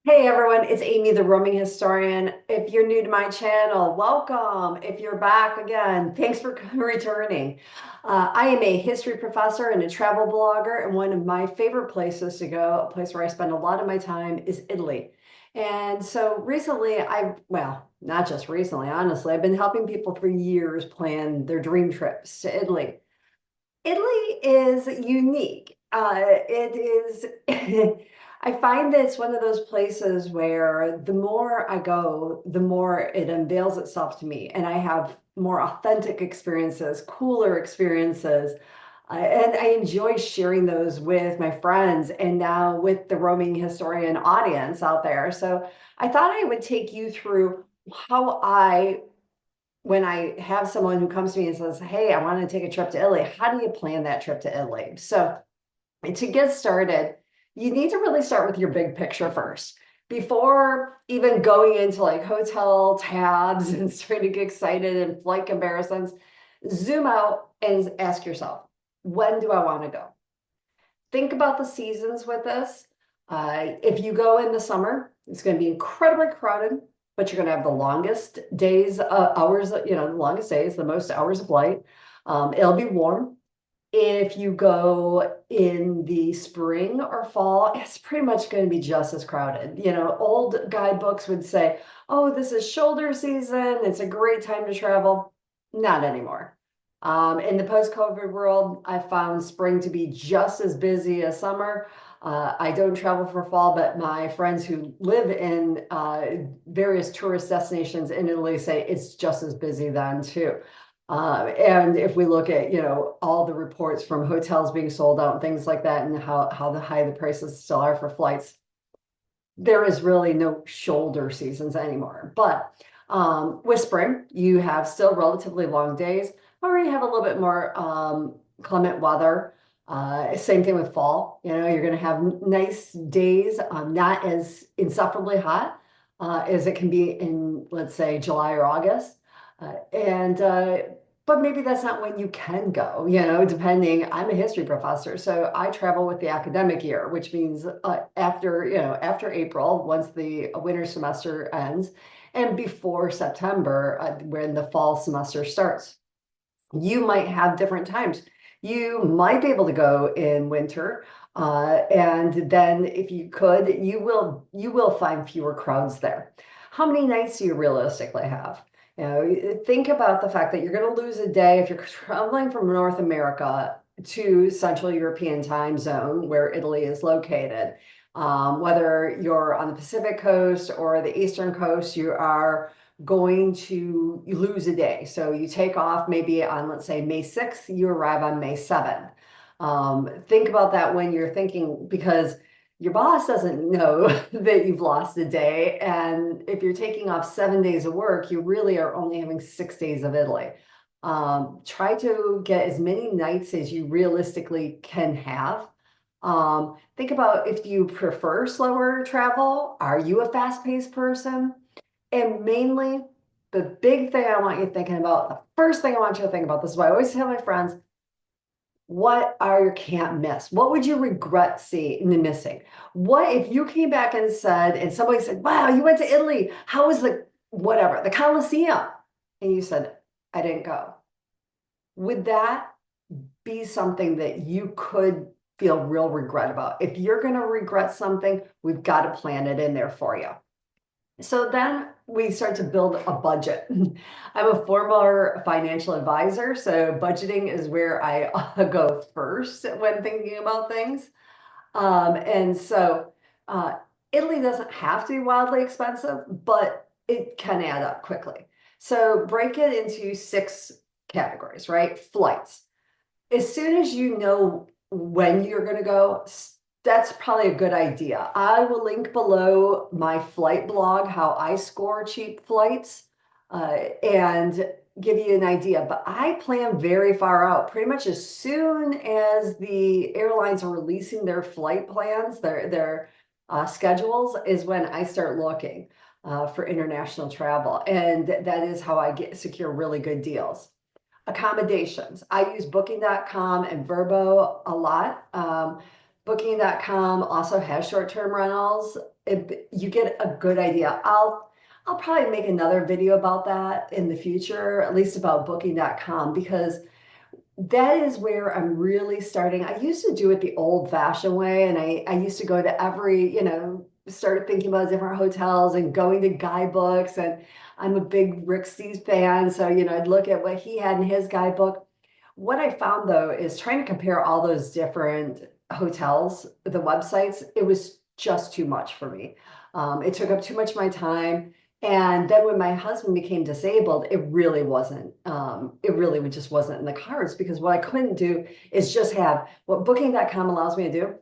Hey everyone, it's Amy, the roaming historian. If you're new to my channel, welcome. If you're back again, thanks for returning. I am a history professor and a travel blogger, and one of my favorite places to go, a place where I spend a lot of my time, is Italy. And so recently, well, not just recently, honestly, I've been helping people for years plan their dream trips to Italy. Italy is unique. It is, I find that it's one of those places where the more I go, the more it unveils itself to me, and I have more authentic experiences, cooler experiences. And I enjoy sharing those with my friends and now with the roaming historian audience out there. So I thought I would take you through how when I have someone who comes to me and says, "Hey, I want to take a trip to Italy," how do you plan that trip to Italy? So, to get started, you need to really start with your big picture first. Before even going into like hotel tabs and starting to get excited and flight comparisons, zoom out and ask yourself, when do I want to go? Think about the seasons with this. If you go in the summer, it's going to be incredibly crowded, but you're going to have the longest days, hours, the longest days, the most hours of light. It'll be warm. If you go in the spring or fall, it's pretty much going to be just as crowded. Old guidebooks would say, oh, this is shoulder season. It's a great time to travel. Not anymore. In the post-COVID world, I found spring to be just as busy as summer. I don't travel for fall, but my friends who live in various tourist destinations in Italy say it's just as busy then too. And if we look at, all the reports from hotels being sold out and things like that, and how the high the prices still are for flights, there is really no shoulder seasons anymore. But with spring, you have still relatively long days, or you have a little bit more clement weather. Same thing with fall. You're going to have nice days, not as insufferably hot as it can be in, let's say, July or August. And But maybe that's not when you can go, depending. I'm a history professor, so I travel with the academic year, which means after April, once the winter semester ends, and before September, when the fall semester starts. You might have different times. You might be able to go in winter, and then if you could, you will find fewer crowds there. How many nights do you realistically have? Think about the fact that you're going to lose a day if you're traveling from North America to Central European time zone, where Italy is located. Whether you're on the Pacific coast or the Eastern coast, you are going to lose a day. So you take off maybe on, let's say, May 6th, you arrive on May 7th. Think about that when you're thinking, because your boss doesn't know that you've lost a day. And if you're taking off 7 days of work, you really are only having 6 days of Italy. Try to get as many nights as you realistically can have. Think about if you prefer slower travel. Are you a fast-paced person? And mainly, the big thing I want you thinking about, the first thing I want you to think about, this is why I always tell my friends, what are your can't miss? What would you regret seeing and missing? What if you came back and said, and somebody said, wow, you went to Italy. How was the whatever, the Colosseum? And you said, I didn't go. Would that be something that you could feel real regret about? If you're going to regret something, we've got to plan it in there for you. So then we start to build a budget. I'm a former financial advisor, so budgeting is where I go first when thinking about things. And so Italy doesn't have to be wildly expensive, but it can add up quickly. So break it into six categories, right? Flights. As soon as you know when you're going to go, that's probably a good idea. I will link below my flight blog, how I score cheap flights, and give you an idea. But I plan very far out. Pretty much as soon as the airlines are releasing their flight plans, their schedules, is when I start looking for international travel. And that is how I secure really good deals. Accommodations. I use booking.com and Verbo a lot. Booking.com also has short-term rentals. You get a good idea. I'll probably make another video about that in the future, at least about Booking.com, because that is where I'm really starting. I used to do it the old-fashioned way, and I used to go to every, started thinking about different hotels and going to guidebooks. And I'm a big Rick Steves fan, so I'd look at what he had in his guidebook. What I found though is trying to compare all those different hotels, the websites, it was just too much for me. It took up too much of my time. And then when my husband became disabled, it really wasn't, it really just wasn't in the cards, because what I couldn't do is just have what Booking.com allows me to do.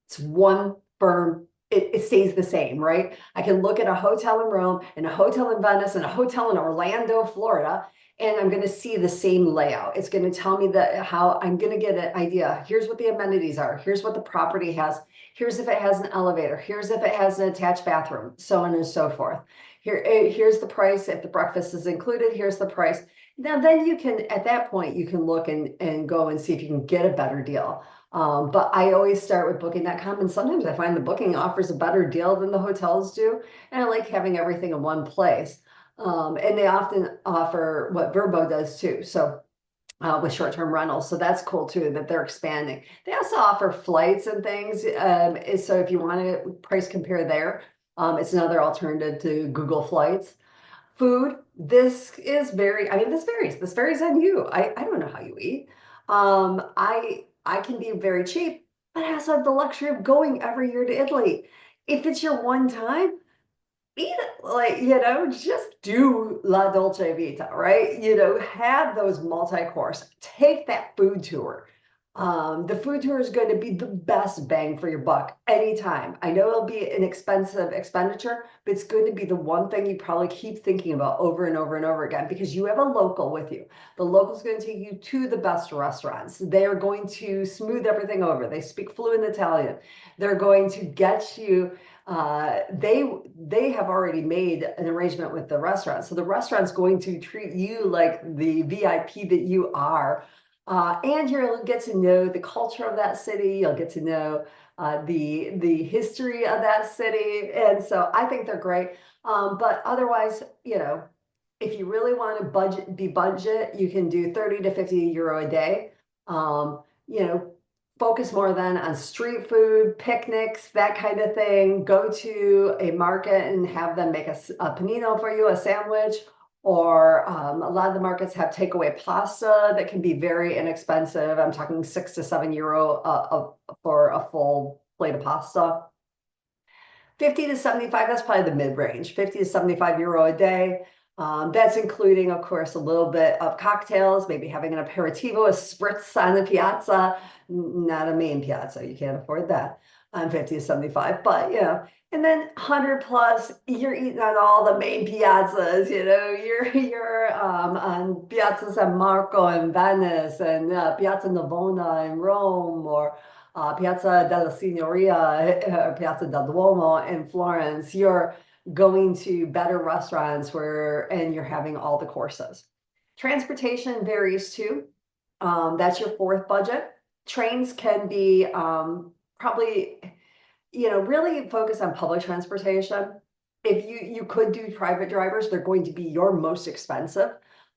It's one firm. It stays the same, right? I can look at a hotel in Rome and a hotel in Venice and a hotel in Orlando, Florida, and I'm going to see the same layout. It's going to tell me that how I'm going to get an idea. Here's what the amenities are. Here's what the property has. Here's if it has an elevator. Here's if it has an attached bathroom, so on and so forth. Here's the price. If the breakfast is included, here's the price. Now, then you can, at that point, you can look and go and see if you can get a better deal. But I always start with Booking.com, and sometimes I find the booking offers a better deal than the hotels do, and I like having everything in one place. And they often offer what Verbo does too, so with short-term rentals. So that's cool too, that they're expanding. They also offer flights and things. So if you want to price compare there, it's another alternative to Google Flights. Food, this is very, I mean, this varies. This varies on you. I don't know how you eat. I can be very cheap, but I also have the luxury of going every year to Italy. If it's your one time, eat it, like, just do La Dolce Vita, right? Have those multi-course, take that food tour. The food tour is going to be the best bang for your buck anytime. I know it'll be an expensive expenditure, but it's going to be the one thing you probably keep thinking about over and over and over again, because you have a local with you. The local's going to take you to the best restaurants. They are going to smooth everything over. They speak fluent Italian. They're going to get you they have already made an arrangement with the restaurant. So the restaurant's going to treat you like the VIP that you are. And you'll get to know the culture of that city. You'll get to know the history of that city. And so I think they're great. But otherwise, if you really want to budget, you can do 30 to 50 euro a day. You know, focus more then on street food, picnics, that kind of thing. Go to a market and have them make a panino for you, a sandwich. Or a lot of the markets have takeaway pasta that can be very inexpensive. I'm talking 6 to 7 euro for a full plate of pasta. 50 to 75, that's probably the mid-range, 50 to 75 euro a day. That's including, of course, a little bit of cocktails, maybe having an aperitivo, a spritz on the piazza, not a main piazza, you can't afford that on 50 to 75, but and then 100 plus, you're eating on all the main piazzas, you're on Piazza San Marco in Venice, and Piazza Navona in Rome, or Piazza della Signoria, Piazza del Duomo in Florence. You're going to better restaurants and you're having all the courses. Transportation varies too. That's your fourth budget. Trains can be probably, really focus on public transportation. If you could do private drivers, they're going to be your most expensive.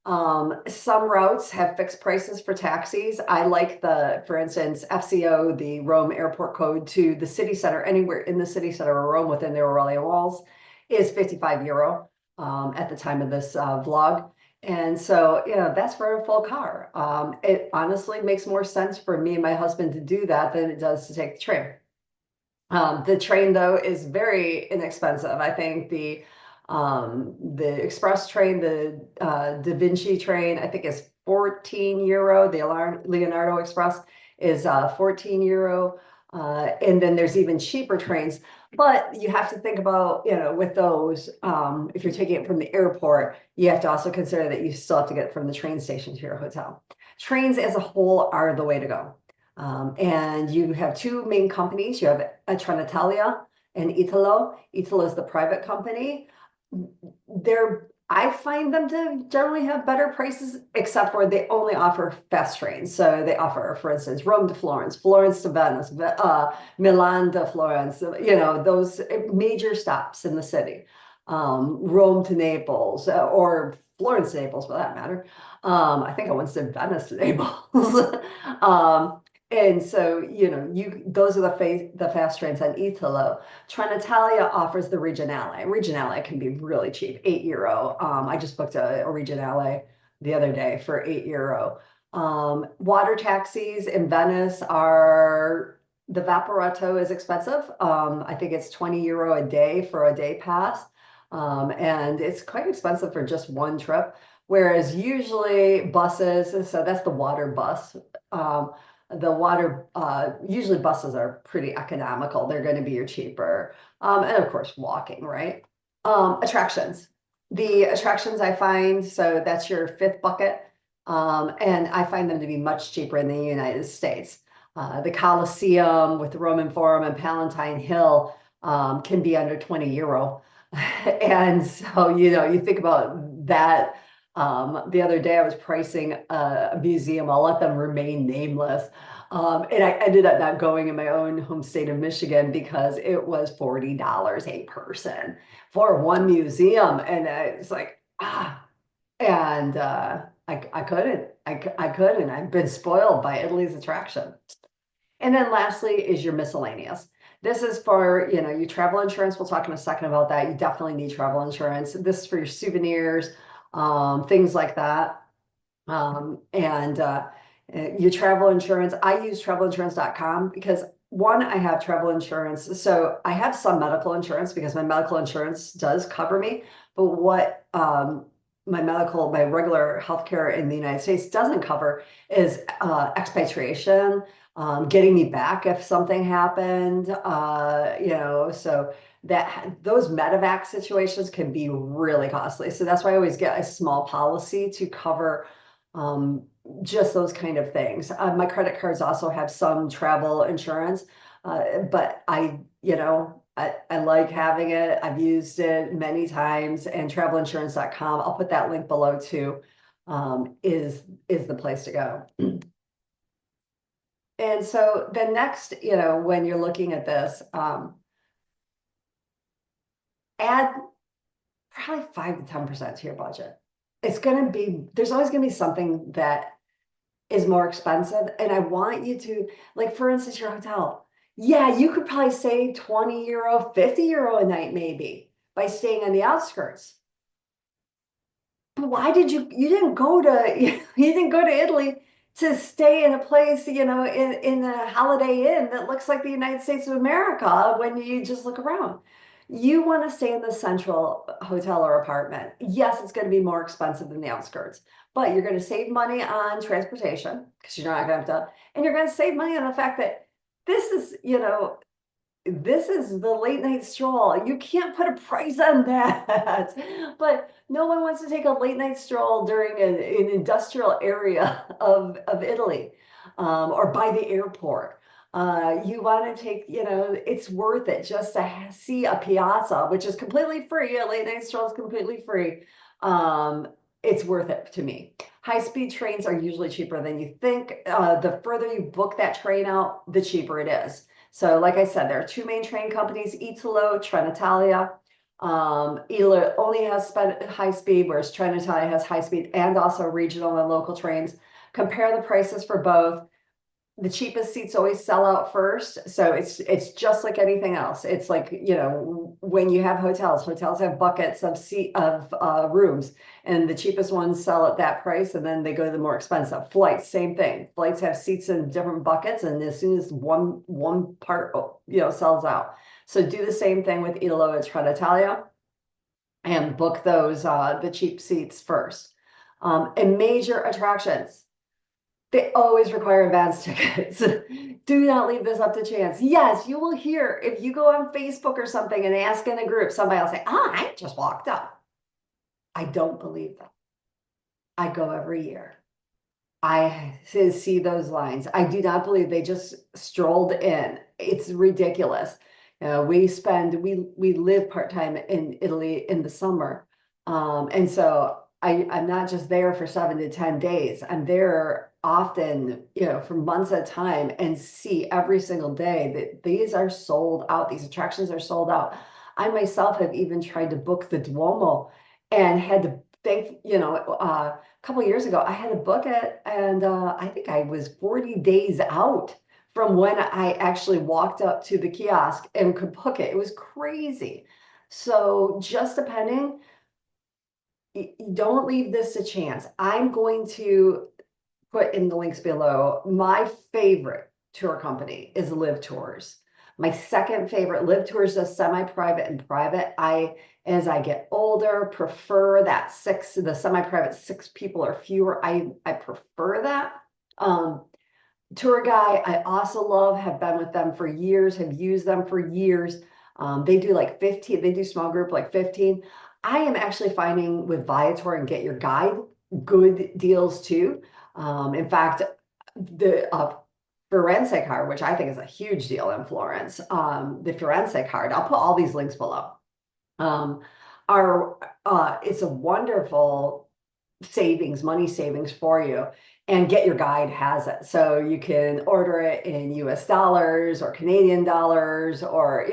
Some routes have fixed prices for taxis. I like for instance, FCO, the Rome airport code to the city center, anywhere in the city center of Rome within the Aurelian walls is 55 euro at the time of this vlog. And so, that's for a full car. It honestly makes more sense for me and my husband to do that than it does to take the train. The train, though, is very inexpensive. I think the express train, the Da Vinci train, I think is 14 euro. The Leonardo Express is 14 euro. And then there's even cheaper trains. But you have to think about, with those, if you're taking it from the airport, you have to also consider that you still have to get from the train station to your hotel. Trains as a whole are the way to go. And you have two main companies. You have Trenitalia and Italo. Italo is the private company. They're I find them to generally have better prices, except for they only offer fast trains. So they offer, for instance, Rome to Florence, Florence to Venice, Milan to Florence, those major stops in the city, Rome to Naples, or Florence to Naples for that matter. I think I once did Venice to Naples. Um, and so, those are the fast trains on Italo. Trenitalia offers the Regionale. Regionale can be really cheap, €8. I just booked a Regionale the other day for €8. Water taxis in Venice are the Vaporetto is expensive. I think it's €20 a day for a day pass. And it's quite expensive for just one trip. Whereas usually buses, so that's the water bus. Usually buses are pretty economical. They're going to be cheaper. And of course, walking, right? Attractions. The attractions I find, so that's your fifth bucket. And I find them to be much cheaper in the United States. The Colosseum with the Roman Forum and Palatine Hill can be under €20. And so, you think about that. The other day I was pricing a museum. I'll let them remain nameless. And I ended up not going in my own home state of Michigan because it was $40 a person for one museum. And it's like, and I couldn't. I couldn't. I've been spoiled by Italy's attraction. And then lastly is your miscellaneous. This is for, your travel insurance. We'll talk in a second about that. You definitely need travel insurance. This is for your souvenirs, things like that. And your travel insurance. I use travelinsurance.com because one, I have travel insurance. So I have some medical insurance because my medical insurance does cover me. But what my regular healthcare in the United States doesn't cover is expatriation, getting me back if something happened, so those medevac situations can be really costly. So that's why I always get a small policy to cover um, just those kind of things. My credit cards also have some travel insurance, but I like having it. I've used it many times, and travelinsurance.com, I'll put that link below too, is the place to go. And so the next, when you're looking at this, add probably 5 to 10% to your budget. There's always going to be something that is more expensive. And I want you to, like, for instance, your hotel. Yeah, you could probably save €20, €50 a night, maybe by staying on the outskirts. But why you didn't go to, you didn't go to Italy to stay in a place, in a Holiday Inn that looks like the United States of America when you just look around. You want to stay in the central hotel or apartment. Yes, it's going to be more expensive than the outskirts, but you're going to save money on transportation because you're not going to have to, and you're going to save money on the fact that this is, this is the late night stroll. You can't put a price on that. But no one wants to take a late night stroll during an industrial area of Italy, or by the airport. You want to take, it's worth it just to see a piazza, which is completely free. A late night stroll is completely free. It's worth it to me. High-speed trains are usually cheaper than you think. The further you book that train out, the cheaper it is. So like I said, there are two main train companies, Italo, Trenitalia. Italo only has high speed, whereas Trenitalia has high speed and also regional and local trains. Compare the prices for both. The cheapest seats always sell out first. So it's just like anything else. It's like, when you have hotels have buckets of rooms, and the cheapest ones sell at that price, and then they go to the more expensive. Flights, same thing. Flights have seats in different buckets, and as soon as one part, sells out. So do the same thing with Italo and Trenitalia and book those the cheap seats first. And major attractions. They always require advance tickets. Do not leave this up to chance. Yes, you will hear if you go on Facebook or something and ask in a group, somebody will say, I just walked up. I don't believe them. I go every year. I see those lines. I do not believe they just strolled in. It's ridiculous. We live part-time in Italy in the summer. And so I'm not just there for 7 to 10 days. I'm there often, for months at a time and see every single day that these are sold out. These attractions are sold out. I myself have even tried to book the Duomo and had to think, a couple of years ago, I had to book it, and I think I was 40 days out from when I actually walked up to the kiosk and could book it. It was crazy. So just depending, don't leave this to chance. I'm going to put in the links below. My favorite tour company is LivTours. My second favorite, LivTours does semi-private and private. As I get older, prefer that the semi-private 6 people or fewer. I prefer that. Um, Tour guy, I also love, have been with them for years, have used them for years. They do like 15, they do small group like 15. I am actually finding with Viator and Get Your Guide good deals too. In fact, the Firenze card, which I think is a huge deal in Florence, the Firenze card, I'll put all these links below. Um, are It's a wonderful money savings for you. And Get Your Guide has it. So you can order it in US dollars or Canadian dollars, or,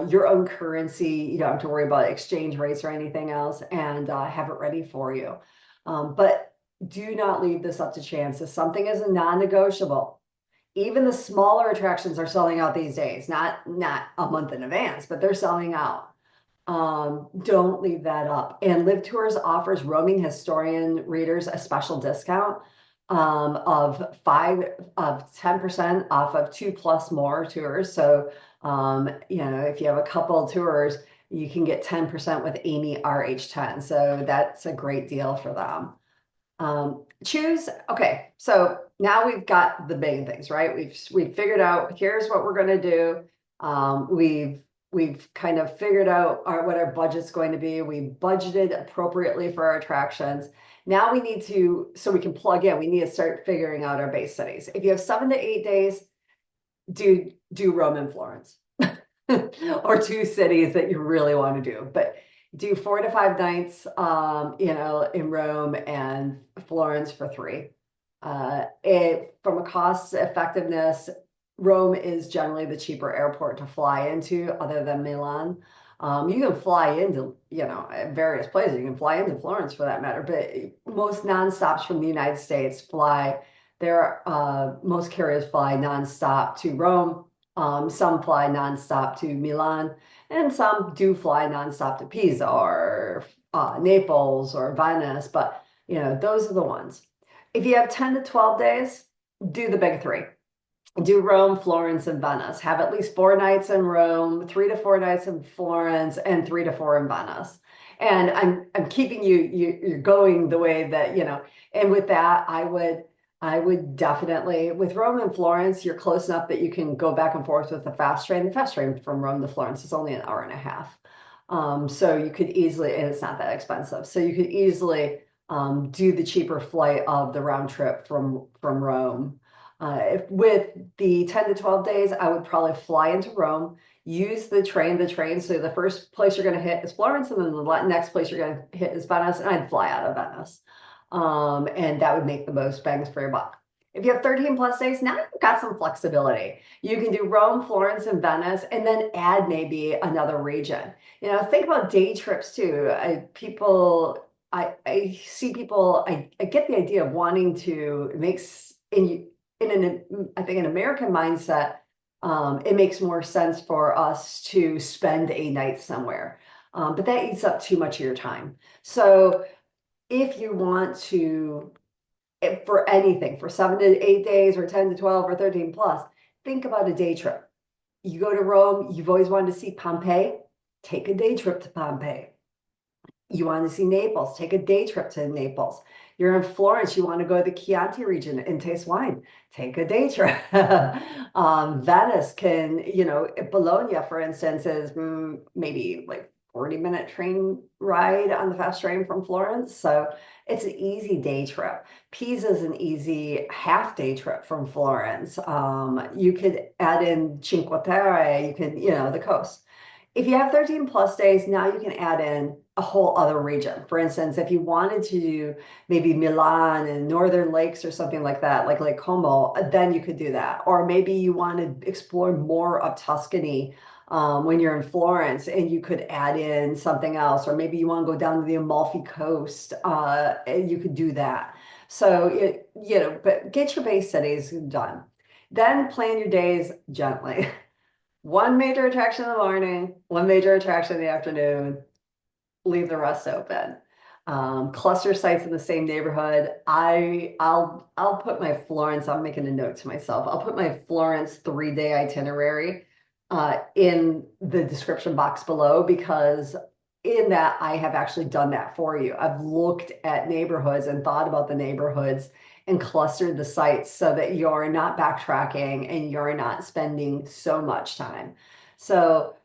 your own currency. You don't have to worry about exchange rates or anything else, and have it ready for you. But do not leave this up to chance. If something is a non-negotiable, even the smaller attractions are selling out these days, not a month in advance, but they're selling out. Don't leave that up. And LivTours offers roaming historian readers a special discount of 10% off of 2+ more tours. So if you have a couple tours, you can get 10% with Amy RH10. So that's a great deal for them. Okay, so now we've got the big things, right? We've figured out here's what we're going to do. We've kind of figured out what our budget's going to be. We budgeted appropriately for our attractions. Now we need to, so we can plug in, we need to start figuring out our base cities. If you have 7 to 8 days, do Rome and Florence. Or 2 cities that you really want to do. But do 4 to 5 nights, in Rome, and Florence for 3. From a cost effectiveness, Rome is generally the cheaper airport to fly into, other than Milan. You can fly into, various places. You can fly into Florence for that matter, but most nonstops from the United States fly. Most carriers fly nonstop to Rome. Some fly nonstop to Milan, and some do fly nonstop to Pisa or Naples or Venice. But those are the ones. If you have 10 to 12 days, do the big 3. Do Rome, Florence, and Venice. Have at least 4 nights in Rome, 3 to 4 nights in Florence, and 3 to 4 in Venice. And I'm keeping you're going the way that, and with that, I would definitely, with Rome and Florence, you're close enough that you can go back and forth with the fast train. The fast train from Rome to Florence is only an hour and a half. So you could easily, and it's not that expensive. So you could easily do the cheaper flight of the round trip from Rome. With the 10 to 12 days, I would probably fly into Rome, use the train. So the first place you're going to hit is Florence, and then the next place you're going to hit is Venice, and I'd fly out of Venice. And that would make the most bangs for your buck. If you have 13+ days, now you've got some flexibility. You can do Rome, Florence, and Venice, and then add maybe another region. Think about day trips too. I see people, I get the idea of wanting to I think an American mindset, it makes more sense for us to spend a night somewhere. But that eats up too much of your time. So if you want to, for anything, for 7 to 8 days, or 10 to 12, or 13+, think about a day trip. You go to Rome, you've always wanted to see Pompeii, take a day trip to Pompeii. You want to see Naples, take a day trip to Naples. You're in Florence, you want to go to the Chianti region and taste wine, take a day trip. Venice Bologna, for instance, is maybe like 40-minute train ride on the fast train from Florence. So it's an easy day trip. Pisa is an easy half-day trip from Florence. You could add in Cinque Terre, the coast. If you have 13+ days, now you can add in a whole other region. For instance, if you wanted to do maybe Milan and Northern Lakes or something like that, like Lake Como, then you could do that. Or maybe you want to explore more of Tuscany when you're in Florence, and you could add in something else. Or maybe you want to go down to the Amalfi Coast, and you could do that. So but get your base cities done. Then plan your days gently. One major attraction in the morning, one major attraction in the afternoon, leave the rest open. Cluster sites in the same neighborhood. I'll put my Florence, I'm making a note to myself. I'll put my Florence 3-day itinerary in the description box below, because in that I have actually done that for you. I've looked at neighborhoods and thought about the neighborhoods and clustered the sites so that you're not backtracking and you're not spending so much time. So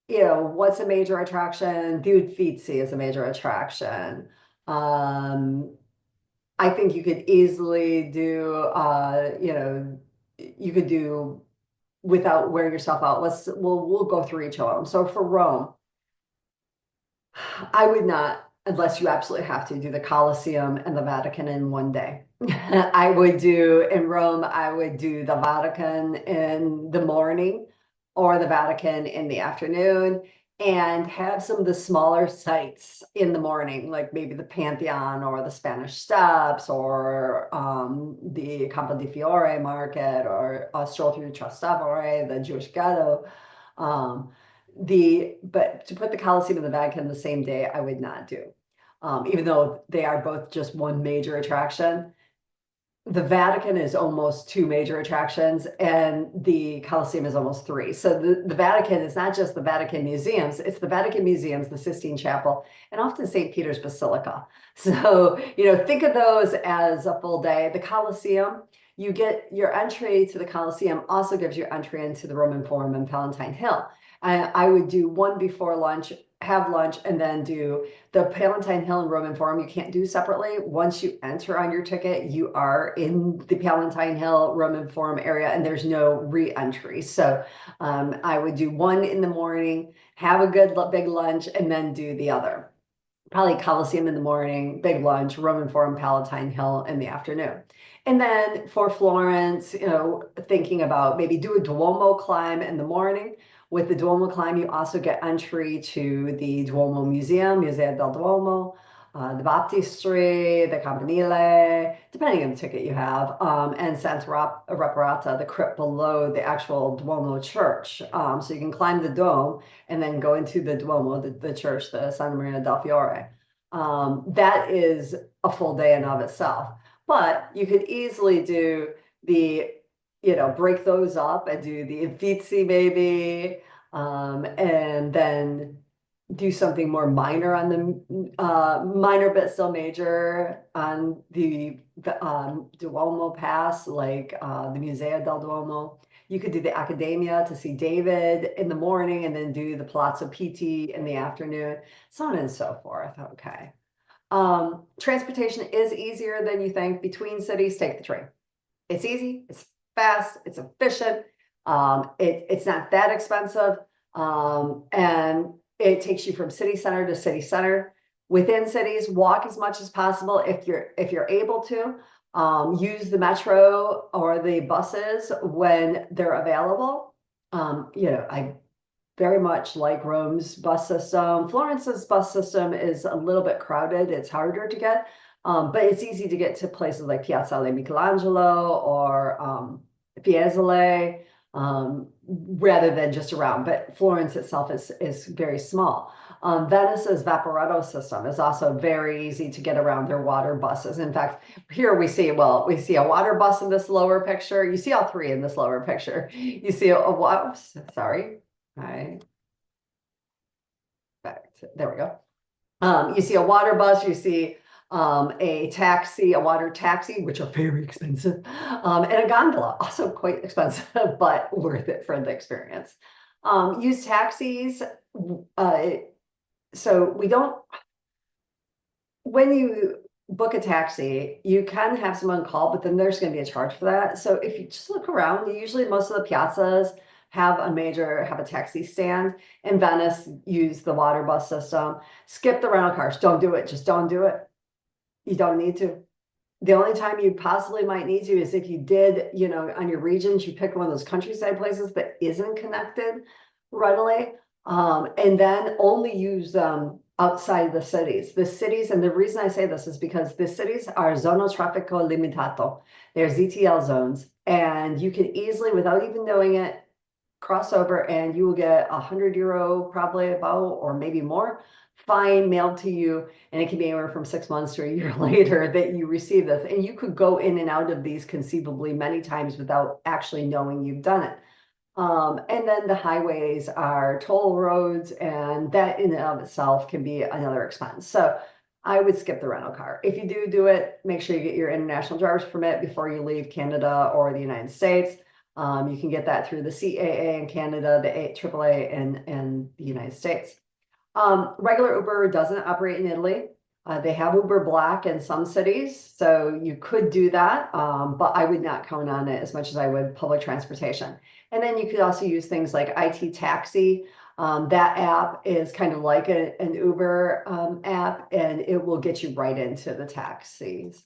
what's a major attraction? The Uffizi is a major attraction. Um, I think you could easily do, you could do without wearing yourself out. We'll go through each of them. So for Rome, I would not, unless you absolutely have to, do the Colosseum and the Vatican in one day. I would do in Rome, I would do the Vatican in the morning or the Vatican in the afternoon, and have some of the smaller sites in the morning, like maybe the Pantheon or the Spanish Steps or the Campo di Fiore market, or a stroll through Trastevere, the Jewish ghetto. Um, but to put the Colosseum and the Vatican the same day, I would not do. Even though they are both just one major attraction. The Vatican is almost two major attractions, and the Colosseum is almost three. So the Vatican is not just the Vatican museums, it's the Vatican museums, the Sistine Chapel, and often St. Peter's Basilica. So, think of those as a full day. The Colosseum, you get your entry to the Colosseum also gives you entry into the Roman Forum and Palatine Hill. I would do one before lunch, have lunch, and then do the Palatine Hill and Roman Forum. You can't do separately. Once you enter on your ticket, you are in the Palatine Hill Roman Forum area, and there's no re-entry. So I would do one in the morning, have a good big lunch, and then do the other. Probably Coliseum in the morning, big lunch, Roman Forum, Palatine Hill in the afternoon. And then for Florence, thinking about maybe do a Duomo climb in the morning. With the Duomo climb, you also get entry to the Duomo Museum, Museo del Duomo, the Baptistery, the Campanile, depending on the ticket you have, and Santa Reparata, the crypt below the actual Duomo church. So you can climb the dome and then go into the Duomo, the church, the Santa Maria del Fiore. That is a full day in of itself. But you could easily do the break those up and do the Uffizi maybe, and then do something more minor on the minor but still major on the Duomo Pass, like the Museo del Duomo. You could do the Accademia to see David in the morning, and then do the Palazzo Pitti in the afternoon, so on and so forth. Okay. Transportation is easier than you think. Between cities, take the train. It's easy, it's fast, it's efficient, it's not that expensive, and it takes you from city center to city center. Within cities, walk as much as possible if you're able to. Use the metro or the buses when they're available. I very much like Rome's bus system. Florence's bus system is a little bit crowded. It's harder to get, but it's easy to get to places like Piazzale Michelangelo or Fiesole, rather than just around. But Florence itself is very small. Venice's Vaporetto system is also very easy to get around their water buses. In fact, here we see a water bus in this lower picture. You see all three in this lower picture. You see sorry. Right. There we go. You see a water bus, you see a taxi, a water taxi, which are very expensive, and a gondola, also quite expensive, but worth it for the experience. Use taxis. So we don't, when you book a taxi, you can have someone call, but then there's going to be a charge for that. So if you just look around, usually most of the piazzas, have a taxi stand. In Venice, use the water bus system. Skip the rental cars. Don't do it. Just don't do it. You don't need to. The only time you possibly might need to is if you did, on your regions, you pick one of those countryside places that isn't connected readily. And then only use them outside the cities. The cities, and the reason I say this is because the cities are zona traffico limitato. They're ZTL zones, and you can easily, without even knowing it, cross over and you will get €100 probably about, or maybe more, fine mailed to you. And it can be anywhere from 6 months to a year later that you receive this. And you could go in and out of these conceivably many times without actually knowing you've done it. And then the highways are toll roads, and that in and of itself can be another expense. So I would skip the rental car. If you do it, make sure you get your international driver's permit before you leave Canada or the United States. You can get that through the CAA in Canada, the AAA in the United States. Regular Uber doesn't operate in Italy. They have Uber Black in some cities, so you could do that, but I would not count on it as much as I would public transportation. And then you could also use things like IT Taxi. That app is kind of like an Uber app, and it will get you right into the taxis.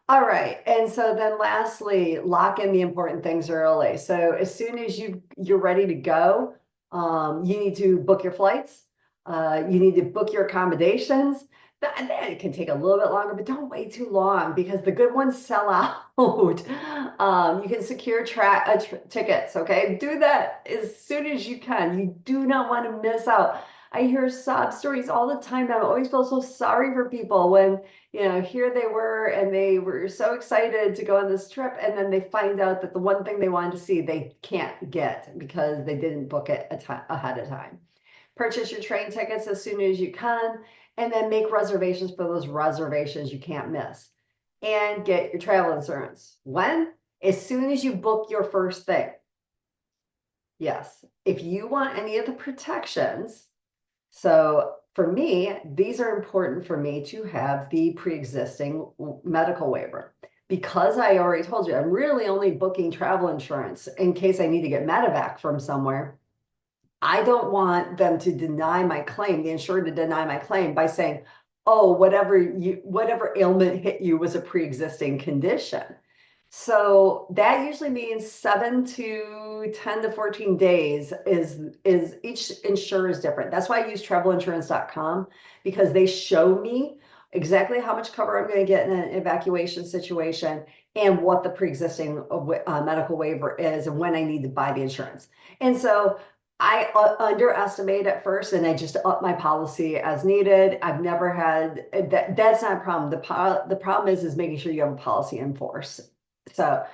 All right. And so then lastly, lock in the important things early. So as soon as you're ready to go, you need to book your flights. You need to book your accommodations. That it can take a little bit longer, but don't wait too long because the good ones sell out. You can secure tickets. Okay, do that as soon as you can. You do not want to miss out. I hear sob stories all the time. I always feel so sorry for people when, here they were and they were so excited to go on this trip, and then they find out that the one thing they wanted to see they can't get because they didn't book it ahead of time. Purchase your train tickets as soon as you can, and then make reservations for those reservations you can't miss. And get your travel insurance. When? As soon as you book your first thing. Yes. If you want any of the protections, so for me, these are important for me to have the pre-existing medical waiver. Because I already told you, I'm really only booking travel insurance in case I need to get medevac from somewhere. I don't want them to deny my claim, the insurer to deny my claim by saying, oh, whatever ailment hit you was a pre-existing condition. So that usually means 7 to 10 to 14 days is each insurer is different. That's why I use travelinsurance.com, because they show me exactly how much cover I'm going to get in an evacuation situation and what the pre-existing medical waiver is and when I need to buy the insurance. And so I underestimate at first, and I just up my policy as needed. I've never had that. That's not a problem. The problem is making sure you have a policy in force. So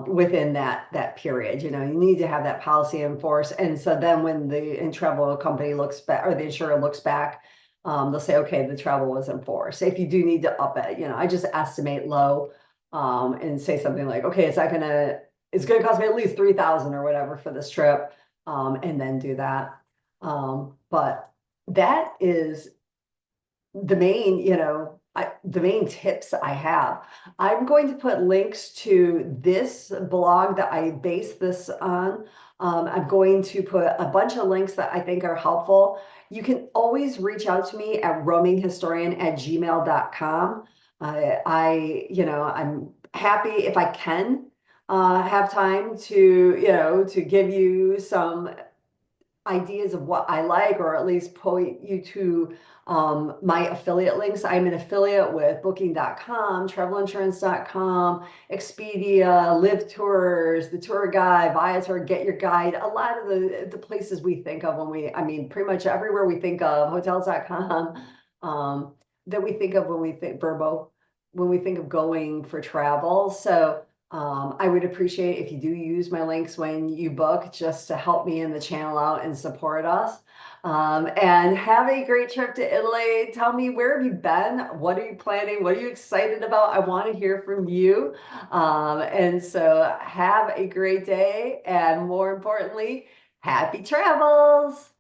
within that period, you need to have that policy in force. And so then when the travel company looks back, or the insurer looks back, they'll say, okay, the travel was in force. If you do need to up it, I just estimate low and say something like, okay, it's gonna cost me at least 3,000 or whatever for this trip, and then do that. But that is the main, the main tips I have. I'm going to put links to this blog that I base this on. I'm going to put a bunch of links that I think are helpful. You can always reach out to me at roaminghistorian@gmail.com. I'm happy if I can have time to give you some ideas of what I like, or at least point you to my affiliate links. I'm an affiliate with booking.com, travelinsurance.com, Expedia, LivTours, the tour guide, Viator, Get Your Guide. A lot of the places we think of pretty much everywhere we think of, hotels.com, that we think of when we think Verbo, when we think of going for travel. So I would appreciate if you do use my links when you book, just to help me in the channel out and support us. And have a great trip to Italy. Tell me, where have you been? What are you planning? What are you excited about? I want to hear from you. And so have a great day. And more importantly, happy travels.